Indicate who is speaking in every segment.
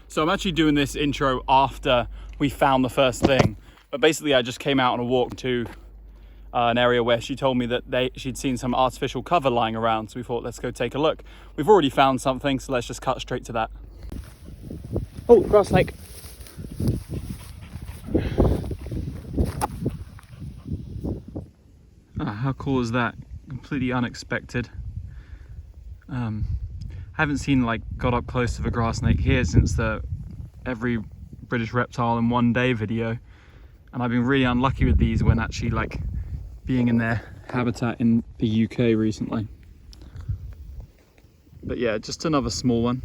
Speaker 1: So I'm actually doing this intro after we found the first thing. But basically I just came out on a walk to an area where she told me that she'd seen some artificial cover lying around. So we thought, let's go take a look. We've already found something, so let's just cut straight to that. Oh, grass snake. How cool is that? Completely unexpected. Haven't seen got up close to the grass snake here since the Every British Reptile in One Day video, and I've been really unlucky with these when actually being in their habitat in the UK recently. But yeah, just another small one.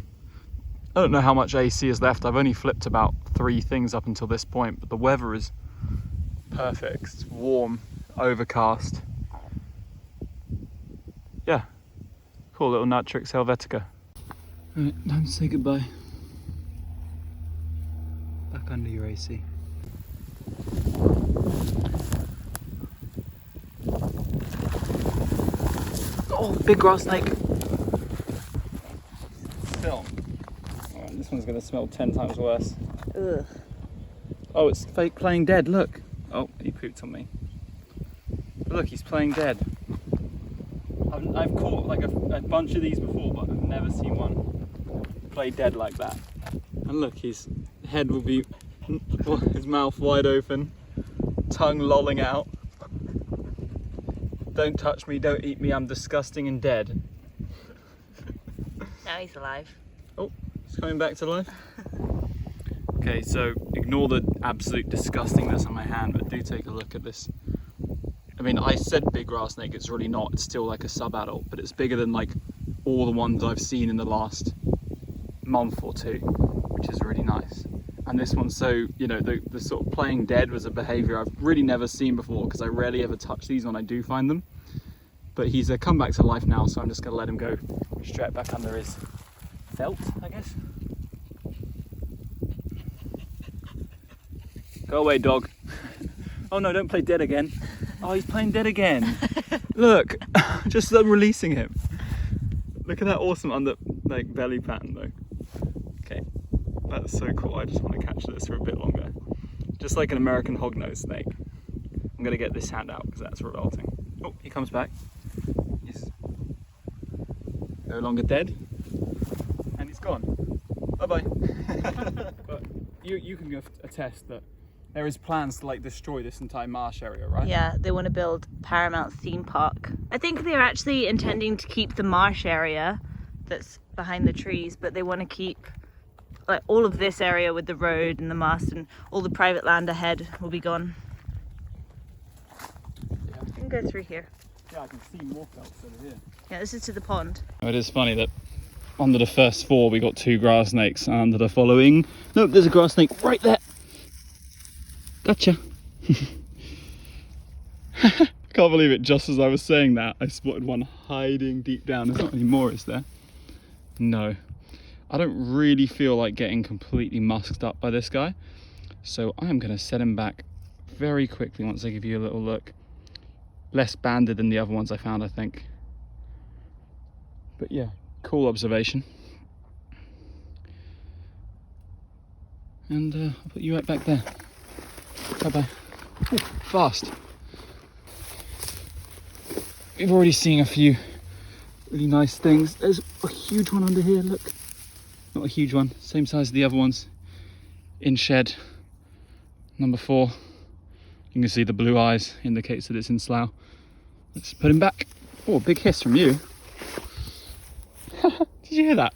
Speaker 1: I don't know how much AC is left. I've only flipped about 3 things up until this point, but the weather is perfect. It's warm, overcast. Yeah, cool little Natrix helvetica. Right, time to say goodbye. Back under your AC. Oh, big grass snake. Film. Alright, this one's gonna smell 10 times worse.
Speaker 2: Ugh.
Speaker 1: Oh, it's fake playing dead, look. Oh, he pooped on me. Look, he's playing dead. I've caught a bunch of these before, but I've never seen one play dead like that. And look, his head will be, his mouth wide open, tongue lolling out. Don't touch me, don't eat me, I'm disgusting and dead.
Speaker 2: Now he's alive.
Speaker 1: Oh, he's coming back to life. Okay, so ignore the absolute disgustingness on my hand, but do take a look at this. I mean, I said big grass snake, it's really not, it's still like a sub-adult, but it's bigger than all the ones I've seen in the last month or two, which is really nice. And this one's so, the sort of playing dead was a behavior I've really never seen before, because I rarely ever touch these when I do find them. But he's come back to life now, so I'm just gonna let him go straight back under his felt, I guess. Go away, dog. Oh no, don't play dead again. Oh, he's playing dead again. Look, just releasing him. Look at that awesome under belly pattern though. Okay, that's so cool. I just want to catch this for a bit longer. Just like an American hognose snake. I'm gonna get this hand out because that's revolting. Oh, he comes back. He's no longer dead, and he's gone. Bye bye. But you can attest that there is plans to destroy this entire marsh area, right?
Speaker 2: Yeah, they want to build Paramount theme park. I think they're actually intending to keep the marsh area that's behind the trees, but they want to keep all of this area with the road and the mast, and all the private land ahead will be gone.
Speaker 1: Yeah.
Speaker 2: You can go through here.
Speaker 1: Yeah, I can see more felts over here.
Speaker 2: Yeah, this is to the pond.
Speaker 1: Oh, it is funny that under the first 4 we got 2 grass snakes, and under the following, nope, there's a grass snake right there. Gotcha. Can't believe it, just as I was saying that, I spotted one hiding deep down. There's not any more, is there? No. I don't really feel like getting completely musked up by this guy, so I'm going to set him back very quickly once I give you a little look. Less banded than the other ones I found, I think. But yeah, cool observation. And I'll put you right back there. Bye-bye. Ooh, fast. We've already seen a few really nice things. There's a huge one under here, look. Not a huge one, same size as the other ones. In shed, number 4. You can see the blue eyes, indicates that it's in slough. Let's put him back. Oh, a big hiss from you. Did you hear that?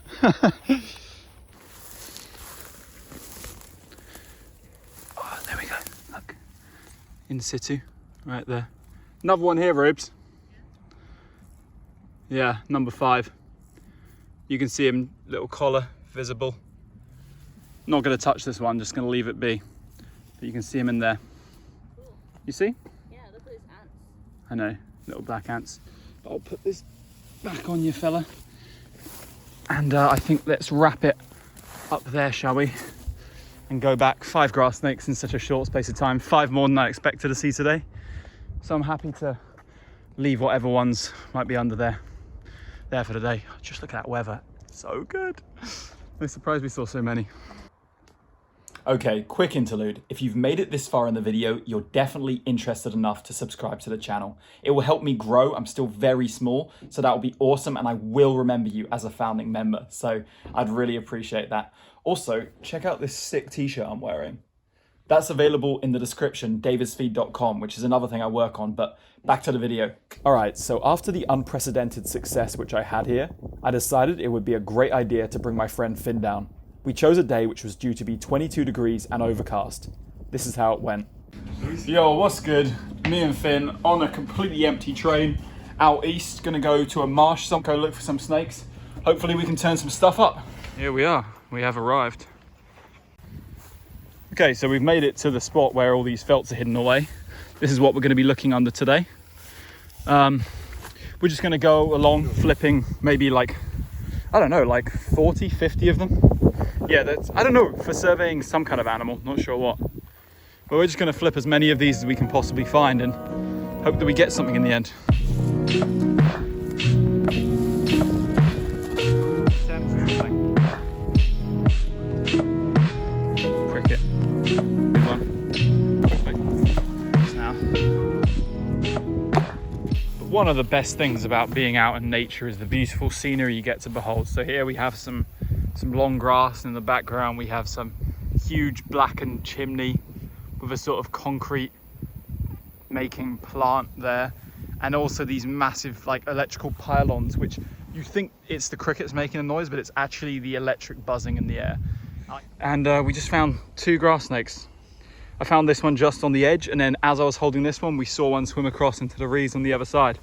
Speaker 1: Oh, there we go, look. In situ, right there. Another one here, Rubes. Yeah, number 5. You can see him, little collar visible. Not going to touch this one, just going to leave it be. But you can see him in there.
Speaker 2: Cool.
Speaker 1: You see?
Speaker 2: Yeah, look at his ants.
Speaker 1: I know, little black ants. But I'll put this back on you, fella. And I think let's wrap it up there, shall we? And go back. 5 grass snakes in such a short space of time. 5 more than I expected to see today. So I'm happy to leave whatever ones might be under there for today. Just look at that weather. So good. No surprise we saw so many. Okay, quick interlude. If you've made it this far in the video, you're definitely interested enough to subscribe to the channel. It will help me grow. I'm still very small, so that will be awesome, and I will remember you as a founding member. So I'd really appreciate that. Also, check out this sick t-shirt I'm wearing. That's available in the description, davidsfeed.com, which is another thing I work on, but back to the video. All right, so after the unprecedented success which I had here, I decided it would be a great idea to bring my friend Finn down. We chose a day which was due to be 22 degrees and overcast. This is how it went. Yo, what's good? Me and Finn on a completely empty train out east, gonna go to a marsh, go look for some snakes. Hopefully we can turn some stuff up. Here we are, we have arrived. Okay, so we've made it to the spot where all these felts are hidden away. This is what we're gonna be looking under today. We're just gonna go along flipping maybe like, I don't know, like 40, 50 of them. Yeah, that's, I don't know, for surveying some kind of animal, not sure what. But we're just gonna flip as many of these as we can possibly find and hope that we get something in the end. Cricket. Good one. Perfect. Now. But one of the best things about being out in nature is the beautiful scenery you get to behold. So here we have some long grass. In the background we have some huge blackened chimney with a sort of concrete making plant there, and also these massive like electrical pylons, which you think it's the crickets making a noise, but it's actually the electric buzzing in the air. And we just found 2 grass snakes. I found this one just on the edge, and then as I was holding this one, we saw one swim across into the reeds on the other side.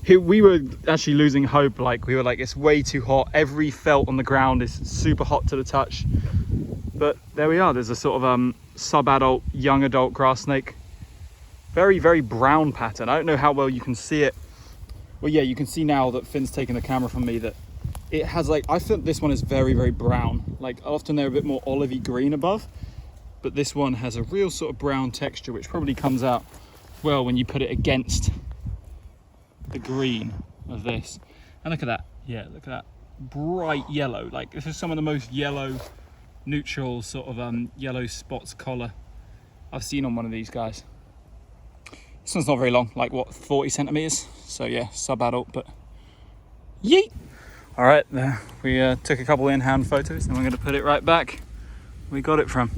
Speaker 1: We were actually losing hope. Like, we were like, it's way too hot. Every felt on the ground is super hot to the touch. But there we are. There's a sort of sub-adult, young adult grass snake. Very, very brown pattern. I don't know how well you can see it. Well, yeah, you can see now that Finn's taken the camera from me that it has like, I think this one is very, very brown. Like often they're a bit more olivey green above, but this one has a real sort of brown texture, which probably comes out well when you put it against the green of this. And look at that. Yeah, look at that bright yellow. Like, this is some of the most yellow, neutral sort of yellow spots collar I've seen on one of these guys. This one's not very long, like what, 40 centimeters? So yeah, sub-adult, but yeet. All right, there we took a couple in-hand photos, and we're going to put it right back where we got it from.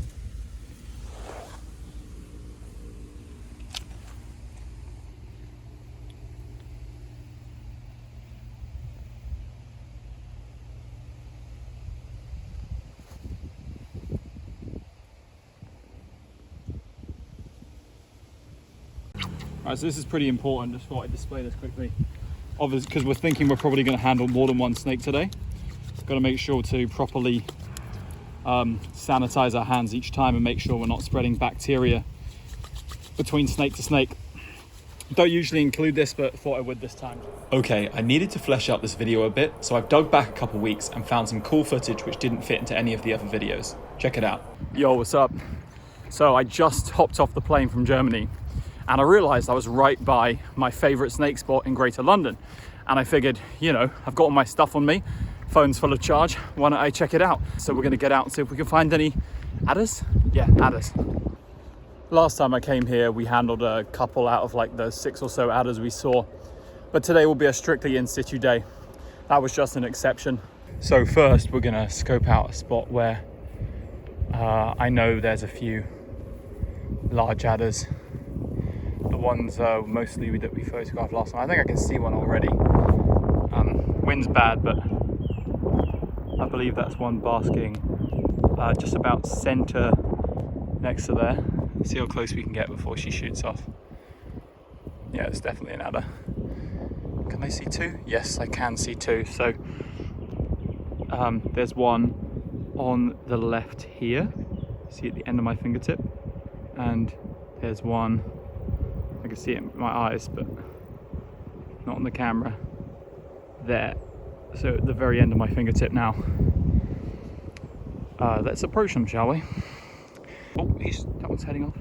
Speaker 1: Alright, so this is pretty important. Just thought I'd display this quickly. Obviously, because we're thinking we're probably going to handle more than one snake today. Got to make sure to properly sanitize our hands each time and make sure we're not spreading bacteria between snake to snake. Don't usually include this, but thought I would this time. Okay, I needed to flesh out this video a bit, so I've dug back a couple weeks and found some cool footage which didn't fit into any of the other videos. Check it out. Yo, what's up? So I just hopped off the plane from Germany, and I realized I was right by my favorite snake spot in Greater London. And I figured, you know, I've got all my stuff on me, phone's full of charge, why don't I check it out? So we're gonna get out and see if we can find any adders. Yeah, adders. Last time I came here, we handled a couple out of like the 6 or so adders we saw. But today will be a strictly in situ day. That was just an exception. So first we're gonna scope out a spot where I know there's a few large adders. The ones mostly that we photographed last time. I think I can see one already. Wind's bad, but I believe that's one basking just about center next to there. Let's see how close we can get before she shoots off. Yeah, it's definitely an adder. Can I see 2? Yes, I can see 2. So there's one on the left here. See at the end of my fingertip, and there's one. I can see it in my eyes, but not on the camera. There, so at the very end of my fingertip now. Let's approach them, shall we? Oh, that one's heading off.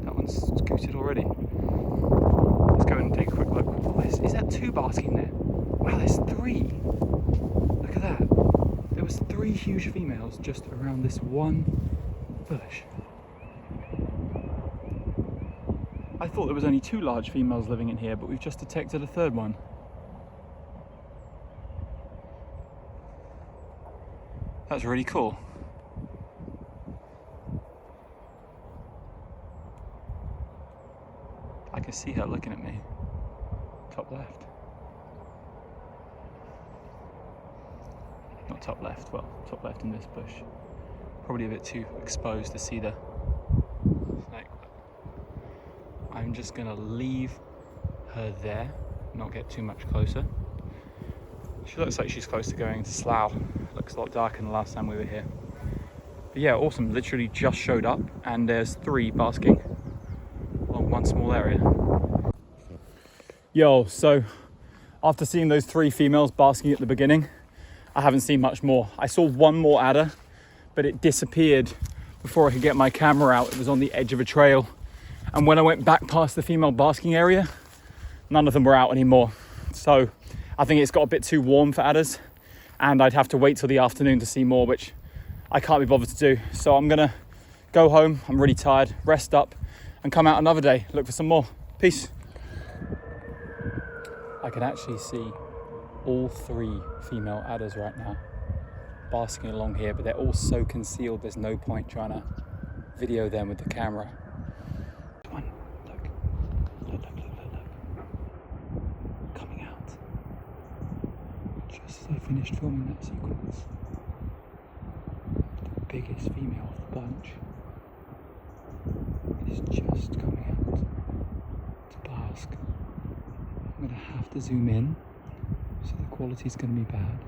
Speaker 1: That one's scooted already. Let's go and take a quick look. Oh, is that 2 basking there? Wow, there's 3. Look at that. There was 3 3 huge females just around this one bush. I thought there was only 2 large females living in here, but we've just detected a 3rd one. That's really cool. I can see her looking at me. Top left. Not top left, well, top left in this bush. Probably a bit too exposed to see the snake. I'm just gonna leave her there, not get too much closer. She looks like she's close to going to Slough. Looks a lot darker than the last time we were here. But yeah, awesome. Literally just showed up, and there's 3 basking along one small area. Yo, so after seeing those 3 females basking at the beginning, I haven't seen much more. I saw one more adder, but it disappeared before I could get my camera out. It was on the edge of a trail. And when I went back past the female basking area, none of them were out anymore. So I think it's got a bit too warm for adders, and I'd have to wait till the afternoon to see more, which I can't be bothered to do. So I'm gonna go home, I'm really tired, rest up, and come out another day, look for some more. Peace. I can actually see all 3 female adders right now basking along here, but they're all so concealed, there's no point trying to video them with the camera. Come on, look. Coming out. Just as I finished filming that sequence, the biggest female of the bunch is just coming out to bask. I'm gonna have to zoom in, so the quality's gonna be bad,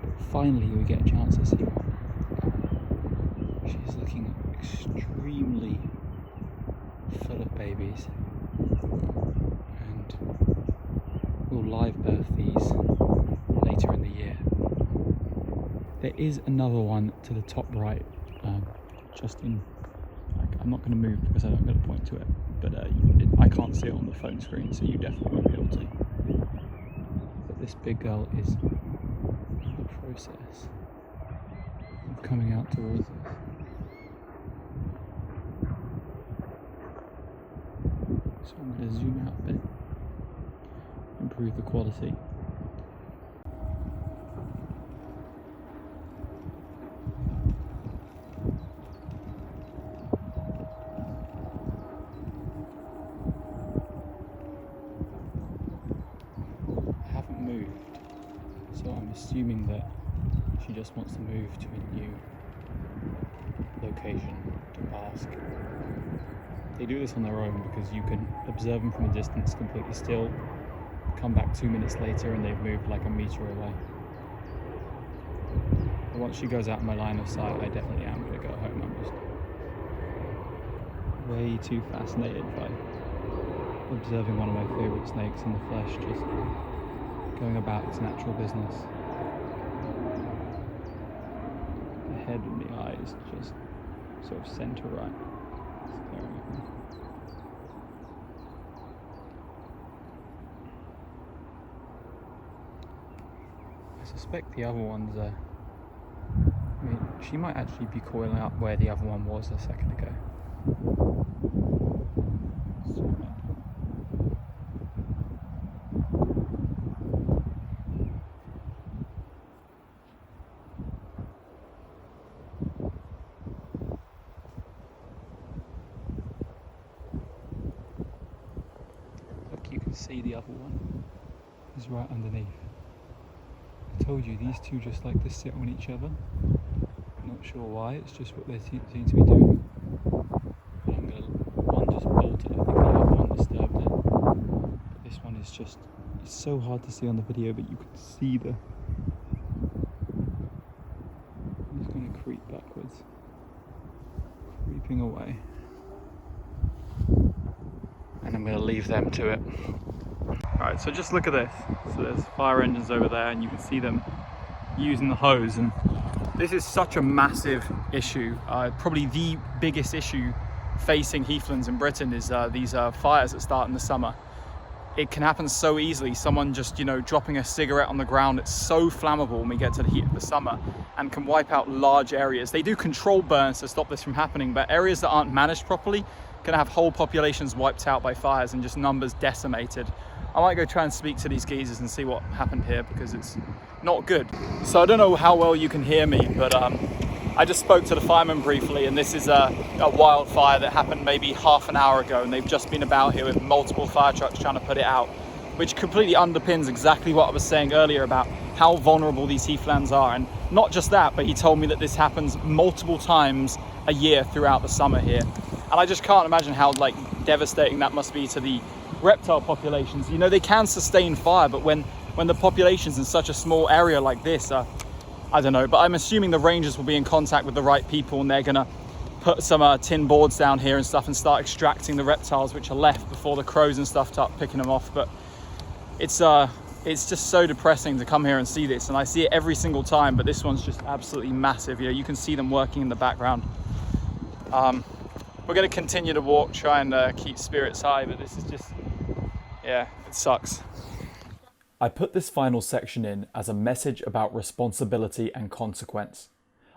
Speaker 1: but finally we get a chance to see one. She's looking extremely full of babies, and we'll live birth these later in the year. There is another one to the top right, just in, I'm not going to move because I'm going to point to it, but I can't see it on the phone screen, so you definitely won't be able to. But this big girl is in the process of coming out towards us. So I'm going to zoom out a bit, improve the quality. So I'm assuming that she just wants to move to a new location to bask. They do this on their own because you can observe them from a distance completely still, come back 2 minutes later and they've moved like a meter away. But once she goes out of my line of sight, I definitely am going to go home. I'm just way too fascinated by observing one of my favourite snakes in the flesh, just going about its natural business. The head and the eyes just sort of centre right, staring at me. I suspect the other one's I mean, she might actually be coiling up where the other one was a second ago. You can see the other one is right underneath. I told you, these two just like to sit on each other. I'm not sure why, it's just what they seem to be doing. I'm gonna, one just bolted, I think the other one disturbed it. But this one is just, it's so hard to see on the video, but you can see the, I'm just gonna creep backwards, creeping away. And I'm going to leave them to it. Alright, so just look at this. So there's fire engines over there and you can see them using the hose, and this is such a massive issue. Probably the biggest issue facing heathlands in Britain is these fires that start in the summer. it can happen so easily. Someone just, you know, dropping a cigarette on the ground, it's so flammable when we get to the heat of the summer and can wipe out large areas. They do control burns to stop this from happening, but areas that aren't managed properly can have whole populations wiped out by fires and just numbers decimated. I might go try and speak to these geezers and see what happened here, because it's not good. So I don't know how well you can hear me, but I just spoke to the fireman briefly, and this is a wildfire that happened maybe half an hour ago, and they've just been about here with multiple fire trucks trying to put it out, which completely underpins exactly what I was saying earlier about how vulnerable these heathlands are. And not just that, but he told me that this happens multiple times a year throughout the summer here. And I just can't imagine how like devastating that must be to the reptile populations. You know, they can sustain fire, but when the population's in such a small area like this, I don't know, but I'm assuming the rangers will be in contact with the right people, and they're gonna put some tin boards down here and stuff and start extracting the reptiles which are left before the crows and stuff start picking them off. But it's just so depressing to come here and see this, and I see it every single time, but this one's just absolutely massive. You know, you can see them working in the background. We're going to continue to walk, try and keep spirits high, but this is just, yeah, it sucks. I put this final section in as a message about responsibility and consequence.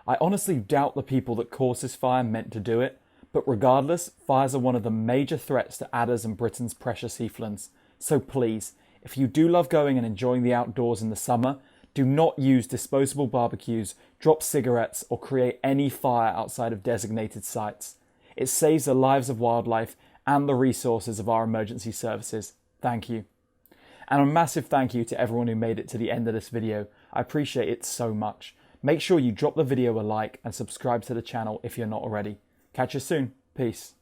Speaker 1: I honestly doubt the people that caused this fire meant to do it, but regardless, fires are one of the major threats to adders and Britain's precious heathlands. So please, if you do love going and enjoying the outdoors in the summer, do not use disposable barbecues, drop cigarettes, or create any fire outside of designated sites. It saves the lives of wildlife and the resources of our emergency services. Thank you. And a massive thank you to everyone who made it to the end of this video. I appreciate it so much. Make sure you drop the video a like and subscribe to the channel if you're not already. Catch you soon. Peace.